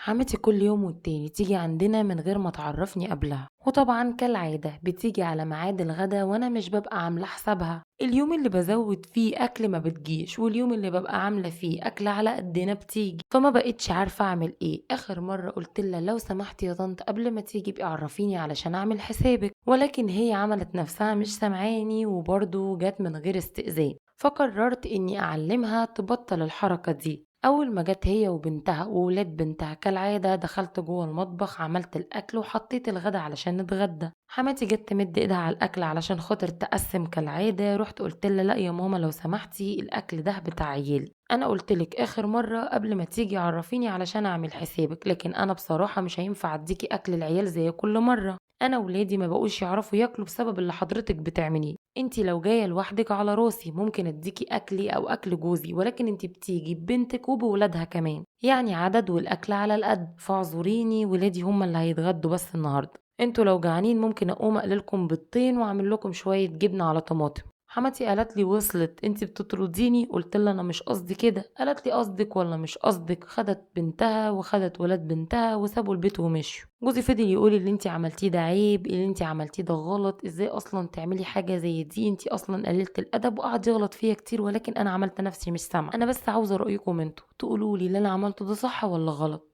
حماتي كل يوم والتاني تيجي عندنا من غير ما تعرفني قبلها، وطبعا كالعادة بتيجي على ميعاد الغدا وانا مش ببقى عاملة حسابها. اليوم اللي بزود فيه اكل ما بتجيش، واليوم اللي ببقى عاملة فيه اكل على قدنا بتيجي. فما بقتش عارفة اعمل ايه. اخر مرة قلت لها لو سمحتي يا طنط قبل ما تيجي بقى عرفيني علشان اعمل حسابك، ولكن هي عملت نفسها مش سامعاني وبرضه جت من غير استئذان. فقررت اني اعلمها تبطل الحركة دي. اول ما جت هي وبنتها وولاد بنتها كالعاده دخلت جوه المطبخ، عملت الاكل وحطيت الغدا علشان نتغدى. حماتي جت تمد ايدها على الاكل علشان خاطر تقسم كالعاده. رحت قلت لها لا يا ماما لو سمحتي الاكل ده بتاع عيالي، انا قلت لك اخر مره قبل ما تيجي عرفيني علشان اعمل حسابك، لكن انا بصراحه مش هينفع اديكي اكل العيال زي كل مره. انا ولادي ما بقوش يعرفوا ياكلوا بسبب اللي حضرتك بتعمليه. انتي لو جايه لوحدك على راسي ممكن اديكي اكلي او اكل جوزي، ولكن انتي بتيجي ببنتك وبولادها كمان، يعني عدد والاكل على القد. فاعذريني ولادي هما اللي هيتغدوا بس النهارده. انتوا لو جعانين ممكن اقوم اقللكم بيضتين واعمل لكم شويه جبنه على طماطم. حماتي قالت لي وصلت انتي بتطرديني؟ قلت لها انا مش قصدي كده. قالت لي قصدك ولا مش قصدك؟ خدت بنتها وخدت ولاد بنتها وسابوا البيت ومشوا. جوزي فضل يقول اللي انتي عملتيه ده عيب، اللي انتي عملتيه ده غلط، ازاي اصلا تعملي حاجه زي دي، انتي اصلا قليله الادب، وقعد يغلط فيا كتير. ولكن انا عملت نفسي مش سامعه. انا بس عاوزه رايكم انتوا تقولوا لي اللي انا عملته ده صح ولا غلط.